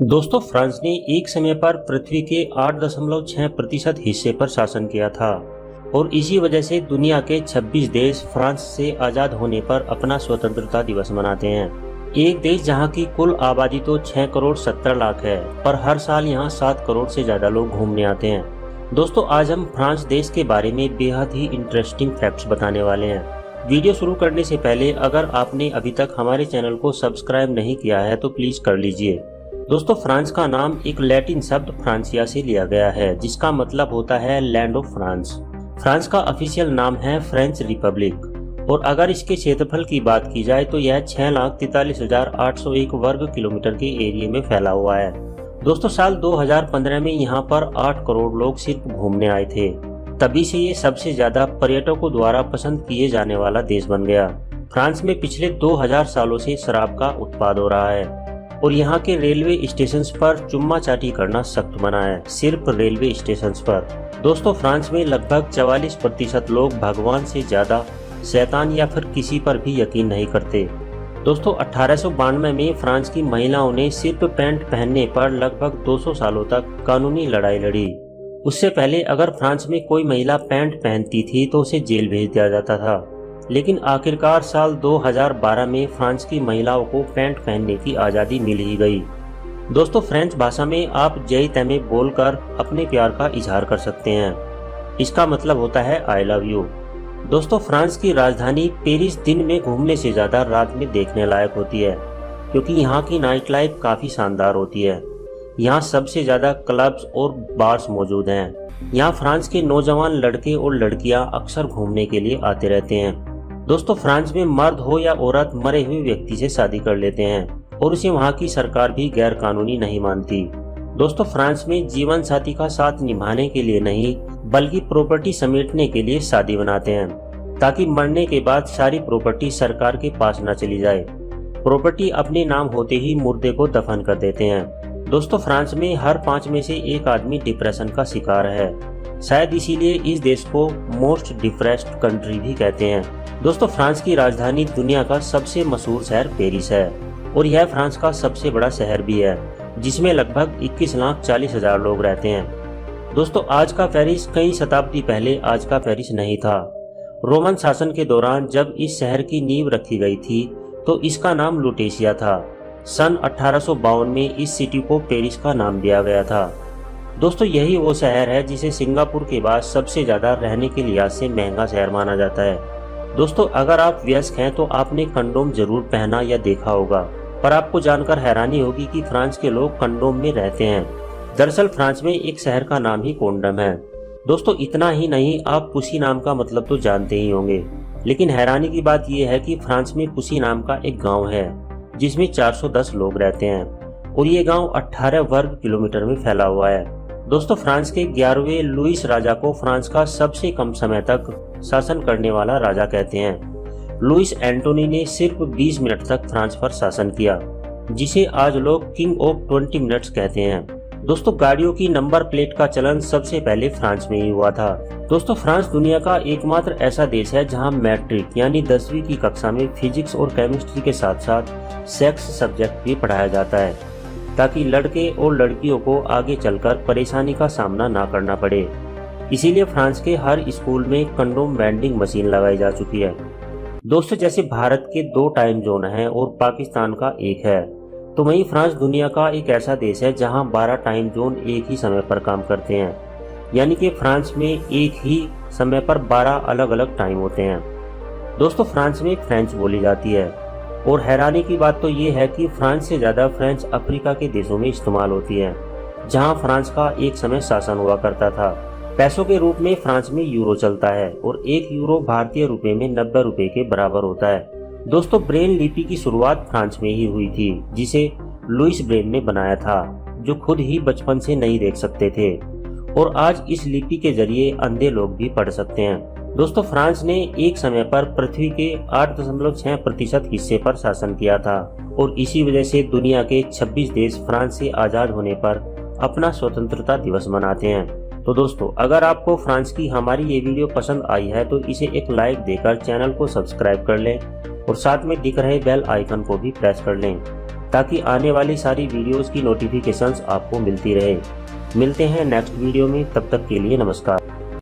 दोस्तों, फ्रांस ने एक समय पर पृथ्वी के 8.6% हिस्से पर शासन किया था और इसी वजह से दुनिया के 26 देश फ्रांस से आज़ाद होने पर अपना स्वतंत्रता दिवस मनाते हैं। एक देश जहां की कुल आबादी तो 6 करोड़ 70 लाख है, पर हर साल यहां 7 करोड़ से ज़्यादा लोग घूमने आते हैं। दोस्तों, आज हम फ्रांस देश के बारे में बेहद ही इंटरेस्टिंग फैक्ट्स बताने वाले हैं। वीडियो शुरू करने से पहले अगर आपने अभी तक हमारे चैनल को सब्सक्राइब नहीं किया है तो प्लीज़ कर लीजिए। दोस्तों, फ्रांस का नाम एक लैटिन शब्द फ्रांसिया से लिया गया है, जिसका मतलब होता है लैंड ऑफ फ्रांस। फ्रांस का ऑफिशियल नाम है फ्रेंच रिपब्लिक और अगर इसके क्षेत्रफल की बात की जाए तो यह 6,43,801 वर्ग किलोमीटर के एरिया में फैला हुआ है। दोस्तों, साल 2015 में यहाँ पर 8 करोड़ लोग सिर्फ घूमने आए थे। तभी से ये सबसे ज्यादा पर्यटकों द्वारा पसंद किए जाने वाला देश बन गया। फ्रांस में पिछले 2000 सालों से शराब का उत्पाद हो रहा है और यहाँ के रेलवे स्टेशन पर चुम्मा चाटी करना सख्त मना है, सिर्फ रेलवे स्टेशन पर। दोस्तों, फ्रांस में लगभग 44% लोग भगवान से ज्यादा शैतान या फिर किसी पर भी यकीन नहीं करते। दोस्तों, 1892 में फ्रांस की महिलाओं ने सिर्फ पैंट पहनने पर लगभग 200 सालों तक कानूनी लड़ाई लड़ी। उससे पहले अगर फ्रांस में कोई महिला पैंट पहनती थी तो उसे जेल भेज दिया जाता था, लेकिन आखिरकार साल 2012 में फ्रांस की महिलाओं को पैंट पहनने की आज़ादी मिल ही गई। दोस्तों, फ्रेंच भाषा में आप जय तमे बोलकर अपने प्यार का इजहार कर सकते हैं। इसका मतलब होता है आई लव यू। दोस्तों, फ्रांस की राजधानी पेरिस दिन में घूमने से ज़्यादा रात में देखने लायक होती है, क्योंकि यहाँ की नाइट लाइफ काफ़ी शानदार होती है। यहाँ सबसे ज़्यादा क्लब्स और बार्स मौजूद हैं। यहाँ फ्रांस के नौजवान लड़के और लड़कियाँ अक्सर घूमने के लिए आते रहते हैं। दोस्तों, फ्रांस में मर्द हो या औरत मरे हुए व्यक्ति से शादी कर लेते हैं और उसे वहाँ की सरकार भी गैर कानूनी नहीं मानती। दोस्तों, फ्रांस में जीवन साथी का साथ निभाने के लिए नहीं बल्कि प्रॉपर्टी समेटने के लिए शादी बनाते हैं, ताकि मरने के बाद सारी प्रॉपर्टी सरकार के पास न चली जाए। प्रॉपर्टी अपने नाम होते ही मुर्दे को दफन कर देते हैं। दोस्तों, फ्रांस में हर 5 में से एक आदमी डिप्रेशन का शिकार है। शायद इसीलिए इस देश को मोस्ट डिप्रेस्ड कंट्री भी कहते हैं। दोस्तों, फ्रांस की राजधानी दुनिया का सबसे मशहूर शहर पेरिस है और यह फ्रांस का सबसे बड़ा शहर भी है, जिसमें लगभग 21,40,000 लोग रहते हैं। दोस्तों, आज का पेरिस कई शताब्दी पहले आज का पेरिस नहीं था। रोमन शासन के दौरान जब इस शहर की नींव रखी गई थी तो इसका नाम लुटेशिया था। सन 1852 में इस सिटी को पेरिस का नाम दिया गया था। दोस्तों, यही वो शहर है जिसे सिंगापुर के बाद सबसे ज्यादा रहने के लिहाज से महंगा शहर माना जाता है। दोस्तों, अगर आप वयस्क हैं तो आपने कंडोम जरूर पहना या देखा होगा, पर आपको जानकर हैरानी होगी कि फ्रांस के लोग कंडोम में रहते हैं। दरअसल फ्रांस में एक शहर का नाम ही कोंडम है। दोस्तों, इतना ही नहीं, आप पुसी नाम का मतलब तो जानते ही होंगे, लेकिन हैरानी की बात यह है कि फ्रांस में पुसी नाम का एक गाँव है जिसमें 410 लोग रहते हैं और ये गाँव 18 वर्ग किलोमीटर में फैला हुआ है। दोस्तों, फ्रांस के 11वें लुईस राजा को फ्रांस का सबसे कम समय तक शासन करने वाला राजा कहते हैं। लुईस एंटोनी ने सिर्फ 20 मिनट तक फ्रांस पर शासन किया, जिसे आज लोग किंग ऑफ 20 मिनट्स कहते हैं। दोस्तों, गाड़ियों की नंबर प्लेट का चलन सबसे पहले फ्रांस में ही हुआ था। दोस्तों, फ्रांस दुनिया का एकमात्र ऐसा देश है जहां मैट्रिक यानी 10वीं की कक्षा में फिजिक्स और केमिस्ट्री के साथ साथ सेक्स सब्जेक्ट भी पढ़ाया जाता है, ताकि लड़के और लड़कियों को आगे चलकर परेशानी का सामना ना करना पड़े। इसीलिए फ्रांस के हर स्कूल में कंडोम वेंडिंग मशीन लगाई जा चुकी है। दोस्तों, जैसे भारत के 2 टाइम जोन हैं और पाकिस्तान का एक है, तो वहीं फ्रांस दुनिया का एक ऐसा देश है जहां 12 टाइम जोन एक ही समय पर काम करते हैं, यानी कि फ्रांस में एक ही समय पर 12 अलग अलग टाइम होते हैं। दोस्तों, फ्रांस में फ्रेंच बोली जाती है और हैरानी की बात तो ये है कि फ्रांस से ज़्यादा फ्रेंच अफ्रीका के देशों में इस्तेमाल होती है, जहां फ्रांस का एक समय शासन हुआ करता था। पैसों के रूप में फ्रांस में यूरो चलता है और 1 यूरो भारतीय रुपए में 90 रुपए के बराबर होता है। दोस्तों, ब्रेल लिपि की शुरुआत फ्रांस में ही हुई थी, जिसे लुईस ब्रेल ने बनाया था, जो खुद ही बचपन से नहीं देख सकते थे और आज इस लिपि के जरिए अंधे लोग भी पढ़ सकते हैं। दोस्तों, फ्रांस ने एक समय पर पृथ्वी के 8.6% हिस्से पर शासन किया था और इसी वजह से दुनिया के 26 देश फ्रांस से आज़ाद होने पर अपना स्वतंत्रता दिवस मनाते हैं। तो दोस्तों, अगर आपको फ्रांस की हमारी ये वीडियो पसंद आई है तो इसे एक लाइक देकर चैनल को सब्सक्राइब कर लें और साथ में दिख रहे बेल आइकन को भी प्रेस कर लें। ताकि आने वाली सारी वीडियोस की नोटिफिकेशंस आपको मिलती रहे। मिलते हैं नेक्स्ट वीडियो में, तब तक के लिए नमस्कार।